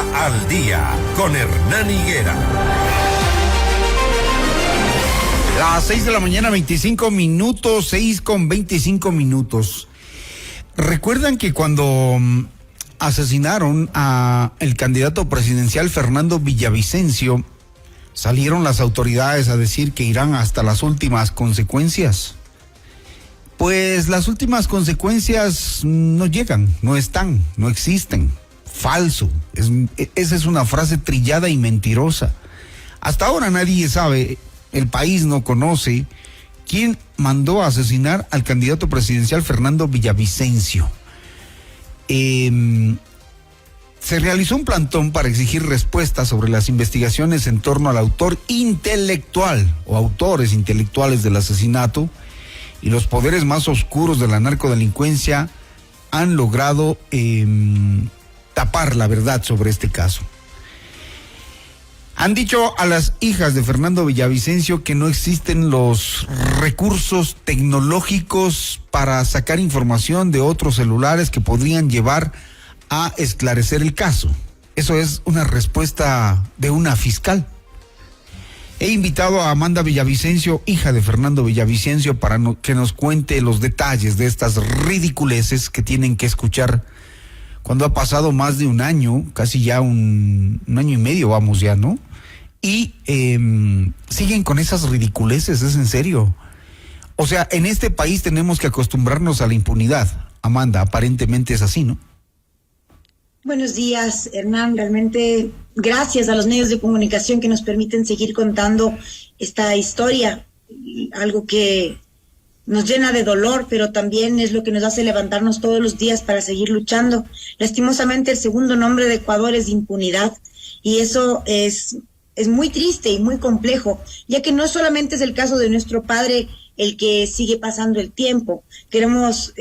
Al Día con Hernán Higuera. Las 6 de la mañana, 25 minutos, 6:25. ¿Recuerdan que cuando asesinaron a el candidato presidencial Fernando Villavicencio, salieron las autoridades a decir que irán hasta las últimas consecuencias? Pues las últimas consecuencias no llegan, no están, no existen. Falso. Esa es una frase trillada y mentirosa. Hasta ahora nadie sabe, el país no conoce quién mandó a asesinar al candidato presidencial Fernando Villavicencio. Se realizó un plantón para exigir respuestas sobre las investigaciones en torno al autor intelectual o autores intelectuales del asesinato, y los poderes más oscuros de la narcodelincuencia han logrado tapar la verdad sobre este caso. Han dicho a las hijas de Fernando Villavicencio que no existen los recursos tecnológicos para sacar información de otros celulares que podrían llevar a esclarecer el caso. Eso es una respuesta de una fiscal. He invitado a Amanda Villavicencio, hija de Fernando Villavicencio, para que nos cuente los detalles de estas ridiculeces que tienen que escuchar cuando ha pasado más de un año, casi ya un año y medio vamos ya, ¿no? Y siguen con esas ridiculeces, es en serio. O sea, en este país tenemos que acostumbrarnos a la impunidad. Amanda, aparentemente es así, ¿no? Buenos días, Hernán. Realmente gracias a los medios de comunicación que nos permiten seguir contando esta historia, algo que nos llena de dolor, pero también es lo que nos hace levantarnos todos los días para seguir luchando. Lastimosamente, el segundo nombre de Ecuador es impunidad, y eso es muy triste y muy complejo, ya que no solamente es el caso de nuestro padre el que sigue pasando el tiempo. Queremos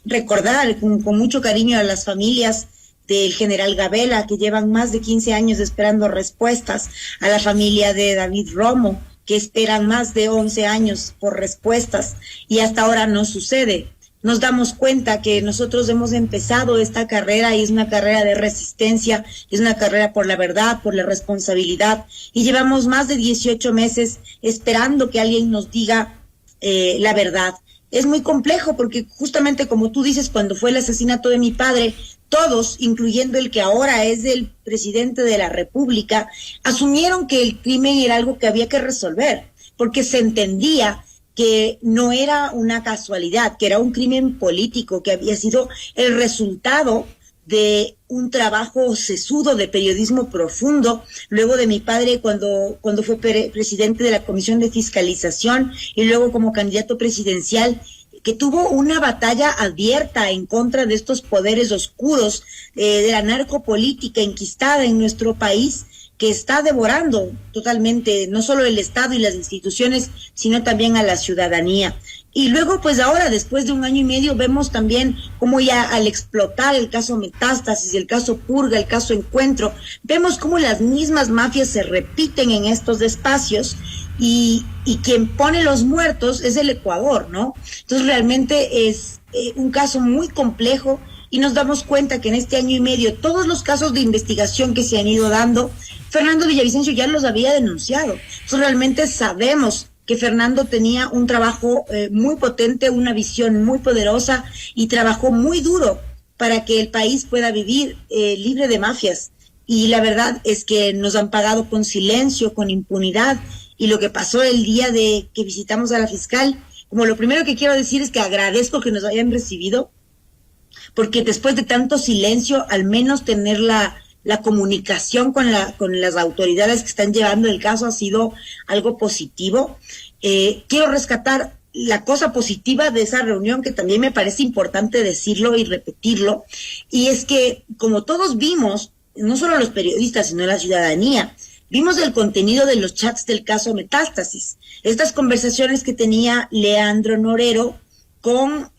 recordar con mucho cariño a las familias del general Gabela, que llevan más de 15 años esperando respuestas, a la familia de David Romo, que esperan más de 11 años por respuestas, y hasta ahora no sucede. Nos damos cuenta que nosotros hemos empezado esta carrera, y es una carrera de resistencia, es una carrera por la verdad, por la responsabilidad, y llevamos más de 18 meses esperando que alguien nos diga la verdad. Es muy complejo porque justamente como tú dices, cuando fue el asesinato de mi padre, todos, incluyendo el que ahora es el presidente de la República, asumieron que el crimen era algo que había que resolver, porque se entendía que no era una casualidad, que era un crimen político, que había sido el resultado de un trabajo sesudo de periodismo profundo, luego de mi padre cuando fue presidente de la Comisión de Fiscalización y luego como candidato presidencial, que tuvo una batalla abierta en contra de estos poderes oscuros de la narcopolítica enquistada en nuestro país, que está devorando totalmente no solo el Estado y las instituciones, sino también a la ciudadanía. Y luego, pues ahora, después de un año y medio, vemos también cómo ya al explotar el caso Metástasis, el caso Purga, el caso Encuentro, vemos cómo las mismas mafias se repiten en estos espacios, y quien pone los muertos es el Ecuador, ¿no? Entonces realmente es un caso muy complejo, y nos damos cuenta que en este año y medio todos los casos de investigación que se han ido dando, Fernando Villavicencio ya los había denunciado. Entonces realmente sabemos que Fernando tenía un trabajo muy potente, una visión muy poderosa, y trabajó muy duro para que el país pueda vivir libre de mafias. Y la verdad es que nos han pagado con silencio, con impunidad. Y lo que pasó el día de que visitamos a la fiscal, como lo primero que quiero decir es que agradezco que nos hayan recibido, porque después de tanto silencio, al menos tener la comunicación con las autoridades que están llevando el caso ha sido algo positivo. Quiero rescatar la cosa positiva de esa reunión, que también me parece importante decirlo y repetirlo, y es que, como todos vimos, no solo los periodistas, sino la ciudadanía, vimos el contenido de los chats del caso Metástasis, estas conversaciones que tenía Leandro Norero con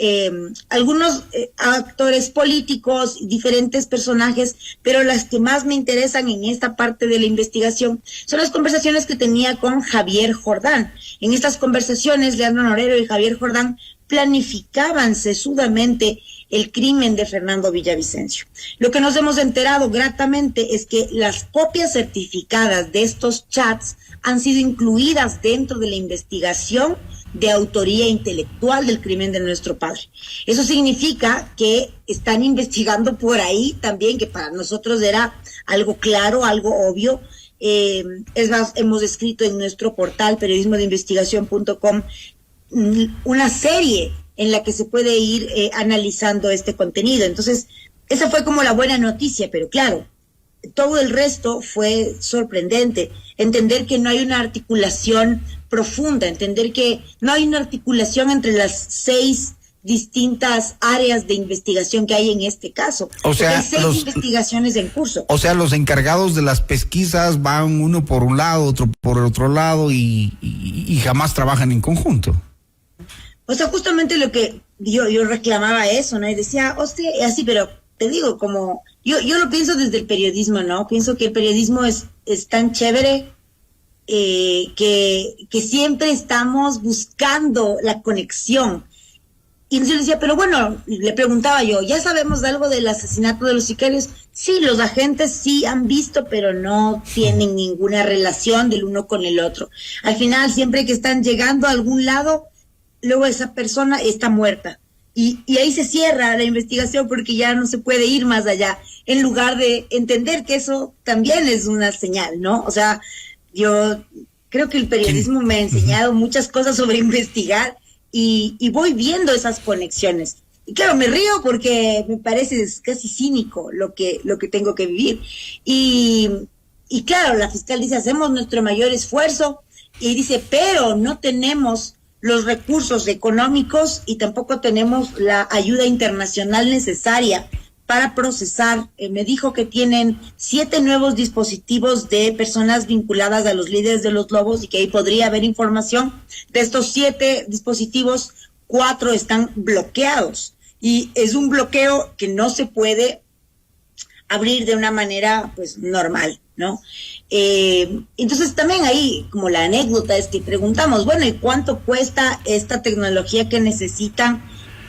algunos actores políticos, diferentes personajes, pero las que más me interesan en esta parte de la investigación son las conversaciones que tenía con Javier Jordán. En estas conversaciones, Leandro Norero y Javier Jordán planificaban sesudamente el crimen de Fernando Villavicencio. Lo que nos hemos enterado gratamente es que las copias certificadas de estos chats han sido incluidas dentro de la investigación de autoría intelectual del crimen de nuestro padre. Eso significa que están investigando por ahí también, que para nosotros era algo claro, algo obvio. Es más, hemos escrito en nuestro portal periodismodeinvestigación.com una serie en la que se puede ir analizando este contenido. Entonces, esa fue como la buena noticia, pero claro, todo el resto fue sorprendente. Entender que no hay una articulación profunda, entender que no hay una articulación entre las 6 distintas áreas de investigación que hay en este caso. O sea, hay 6 investigaciones en curso. O sea, los encargados de las pesquisas van uno por un lado, otro por el otro lado y jamás trabajan en conjunto. O sea, justamente lo que yo reclamaba eso, ¿no? Y decía, hostia, así, pero te digo, como yo lo pienso desde el periodismo, ¿no? Pienso que el periodismo es tan chévere que siempre estamos buscando la conexión. Y entonces yo decía, pero bueno, le preguntaba yo, ¿ya sabemos algo del asesinato de los sicarios? Sí, los agentes sí han visto, pero no tienen ninguna relación del uno con el otro. Al final, siempre que están llegando a algún lado, luego esa persona está muerta. Y ahí se cierra la investigación porque ya no se puede ir más allá, en lugar de entender que eso también es una señal, ¿no? O sea, yo creo que el periodismo me ha enseñado muchas cosas sobre investigar y voy viendo esas conexiones. Y claro, me río porque me parece casi cínico lo que tengo que vivir. Y claro, la fiscal dice, hacemos nuestro mayor esfuerzo, y dice, pero no tenemos los recursos económicos y tampoco tenemos la ayuda internacional necesaria para procesar. Me dijo que tienen 7 nuevos dispositivos de personas vinculadas a los líderes de los lobos y que ahí podría haber información. De estos 7 dispositivos, 4 están bloqueados y es un bloqueo que no se puede abrir de una manera pues normal, ¿no? Entonces también ahí como la anécdota es que preguntamos, bueno, ¿y cuánto cuesta esta tecnología que necesitan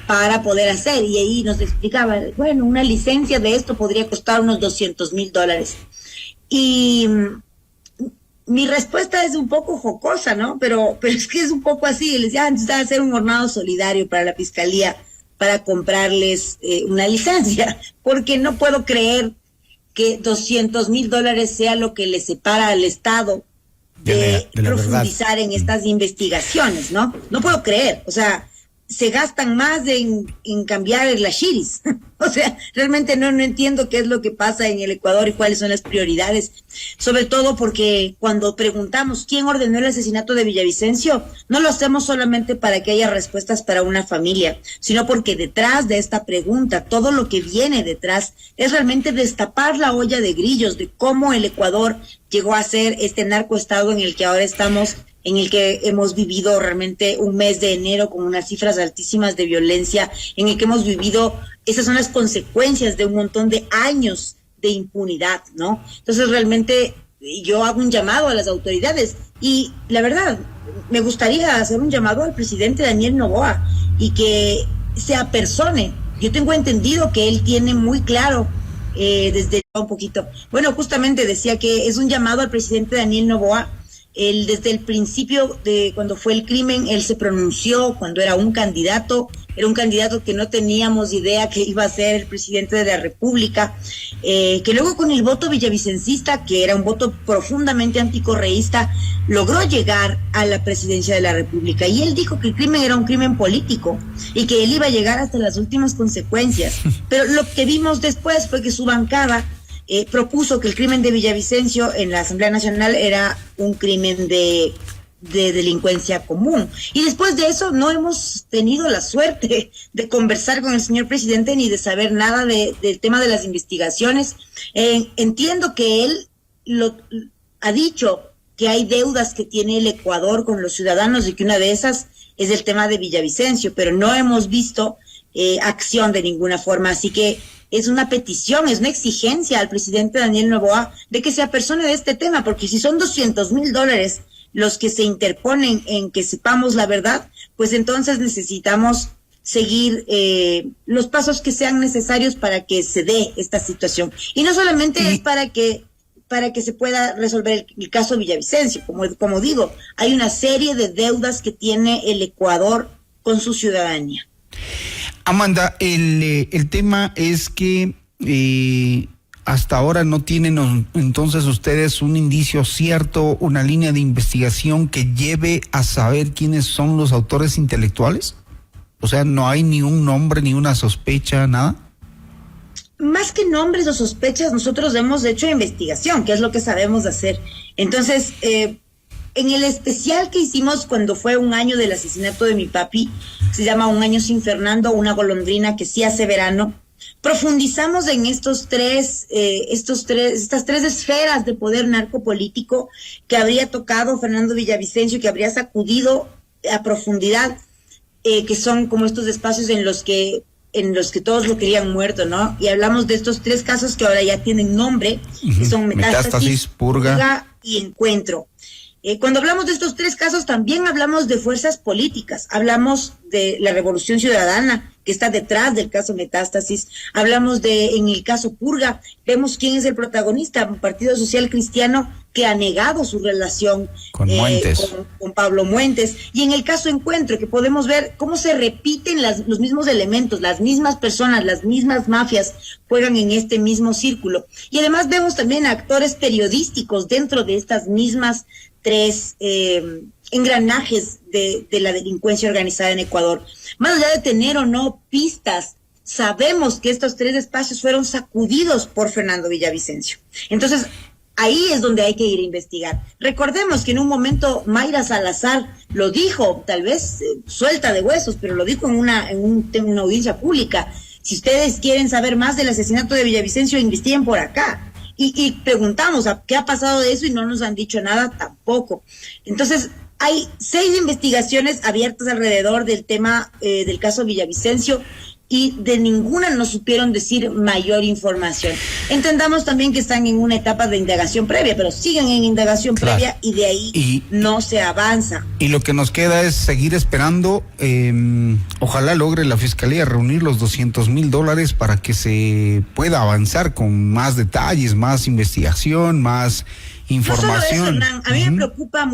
para poder hacer? Y ahí nos explicaba, bueno, una licencia de esto podría costar unos $200,000. Y mi respuesta es un poco jocosa, ¿no? Pero es que es un poco así. Les decía, antes de hacer un hornado solidario para la fiscalía para comprarles una licencia, porque no puedo creer que $200,000 sea lo que le separa al Estado de profundizar en estas investigaciones, ¿no? No puedo creer, o sea, se gastan más en cambiar las shiris. O sea, realmente no entiendo qué es lo que pasa en el Ecuador y cuáles son las prioridades. Sobre todo porque cuando preguntamos quién ordenó el asesinato de Villavicencio, no lo hacemos solamente para que haya respuestas para una familia, sino porque detrás de esta pregunta, todo lo que viene detrás es realmente destapar la olla de grillos de cómo el Ecuador llegó a ser este narcoestado en el que ahora estamos, en el que hemos vivido realmente un mes de enero con unas cifras altísimas de violencia, en el que hemos vivido, esas son las consecuencias de un montón de años de impunidad, ¿no? Entonces realmente yo hago un llamado a las autoridades y la verdad, me gustaría hacer un llamado al presidente Daniel Noboa y que se apersone. Yo tengo entendido que él tiene muy claro desde un poquito, bueno, justamente decía que es un llamado al presidente Daniel Noboa. Él desde el principio de cuando fue el crimen, él se pronunció cuando era un candidato que no teníamos idea que iba a ser el presidente de la República, que luego con el voto villavicencista, que era un voto profundamente anticorreísta, logró llegar a la presidencia de la República. Y él dijo que el crimen era un crimen político y que él iba a llegar hasta las últimas consecuencias. Pero lo que vimos después fue que su bancada propuso que el crimen de Villavicencio en la Asamblea Nacional era un crimen de delincuencia común. Y después de eso no hemos tenido la suerte de conversar con el señor presidente ni de saber nada del tema de las investigaciones. Entiendo que él ha dicho que hay deudas que tiene el Ecuador con los ciudadanos y que una de esas es el tema de Villavicencio, pero no hemos visto acción de ninguna forma. Así que es una petición, es una exigencia al presidente Daniel Noboa de que se apersone de este tema, porque si son $200,000 los que se interponen en que sepamos la verdad, pues entonces necesitamos seguir los pasos que sean necesarios para que se dé esta situación. Y no solamente es para que se pueda resolver el caso Villavicencio. Como digo, hay una serie de deudas que tiene el Ecuador con su ciudadanía. Amanda, el tema es que hasta ahora no tienen entonces ustedes un indicio cierto, una línea de investigación que lleve a saber quiénes son los autores intelectuales. O sea, no hay ni un nombre, ni una sospecha, nada. Más que nombres o sospechas, nosotros hemos hecho investigación, que es lo que sabemos hacer. Entonces, en el especial que hicimos cuando fue un año del asesinato de mi papi, se llama Un año sin Fernando, una golondrina que sí hace verano, profundizamos en estas tres esferas de poder narcopolítico que habría tocado Fernando Villavicencio, que habría sacudido a profundidad, que son como estos espacios en los que todos lo querían muerto, ¿no? Y hablamos de estos tres casos que ahora ya tienen nombre, que son Metástasis, Purga y Encuentro. Cuando hablamos de estos tres casos, también hablamos de fuerzas políticas, hablamos de la Revolución Ciudadana, que está detrás del caso Metástasis, hablamos en el caso Purga, vemos quién es el protagonista, un Partido Social Cristiano que ha negado su relación con Pablo Muentes, y en el caso Encuentro, que podemos ver cómo se repiten los mismos elementos, las mismas personas, las mismas mafias juegan en este mismo círculo, y además vemos también actores periodísticos dentro de estas mismas tres engranajes de la delincuencia organizada en Ecuador. Más allá de tener o no pistas, sabemos que estos tres espacios fueron sacudidos por Fernando Villavicencio. Entonces, ahí es donde hay que ir a investigar. Recordemos que en un momento Mayra Salazar lo dijo, tal vez suelta de huesos, pero lo dijo en una audiencia pública. Si ustedes quieren saber más del asesinato de Villavicencio, investiguen por acá. Y preguntamos qué ha pasado de eso y no nos han dicho nada tampoco. Entonces, hay 6 investigaciones abiertas alrededor del tema del caso Villavicencio y de ninguna nos supieron decir mayor información. Entendamos también que están en una etapa de indagación previa, pero siguen en indagación previa y de ahí no se avanza. Y lo que nos queda es seguir esperando. Ojalá logre la Fiscalía reunir los $200,000 para que se pueda avanzar con más detalles, más investigación, más información. No solo eso, Hernán, a mí me preocupa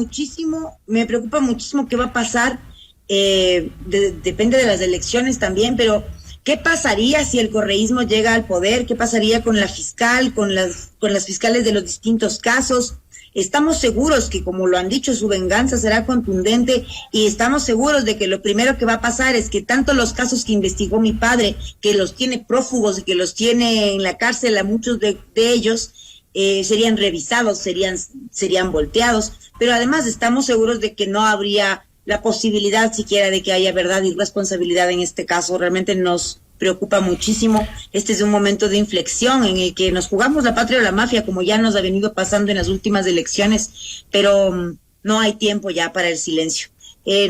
muchísimo qué va a pasar, depende de las elecciones también, pero ¿qué pasaría si el correísmo llega al poder? ¿Qué pasaría con la fiscal, con las fiscales de los distintos casos? Estamos seguros que, como lo han dicho, su venganza será contundente y estamos seguros de que lo primero que va a pasar es que tanto los casos que investigó mi padre, que los tiene prófugos y que los tiene en la cárcel, a muchos de ellos, serían revisados, serían volteados, pero además estamos seguros de que no habría la posibilidad siquiera de que haya verdad y responsabilidad en este caso. Realmente nos preocupa muchísimo. Este es un momento de inflexión en el que nos jugamos la patria o la mafia, como ya nos ha venido pasando en las últimas elecciones, pero no hay tiempo ya para el silencio.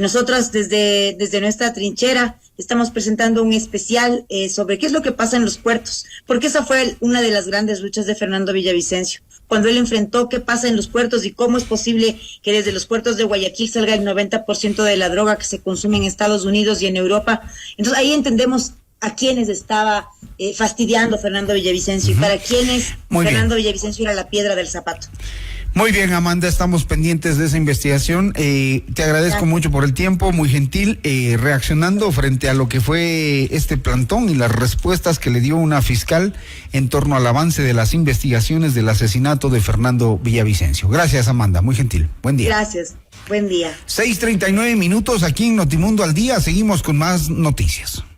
Nosotros desde nuestra trinchera estamos presentando un especial sobre qué es lo que pasa en los puertos, porque esa fue una de las grandes luchas de Fernando Villavicencio, cuando él enfrentó qué pasa en los puertos y cómo es posible que desde los puertos de Guayaquil salga el 90% de la droga que se consume en Estados Unidos y en Europa. Entonces ahí entendemos a quienes estaba fastidiando Fernando Villavicencio y para quienes Fernando Villavicencio era la piedra del zapato. Muy bien, Amanda, estamos pendientes de esa investigación. Te agradezco mucho por el tiempo, muy gentil, reaccionando frente a lo que fue este plantón y las respuestas que le dio una fiscal en torno al avance de las investigaciones del asesinato de Fernando Villavicencio. Gracias, Amanda, muy gentil. Buen día. Gracias, buen día. 6:39 aquí en Notimundo al Día, seguimos con más noticias.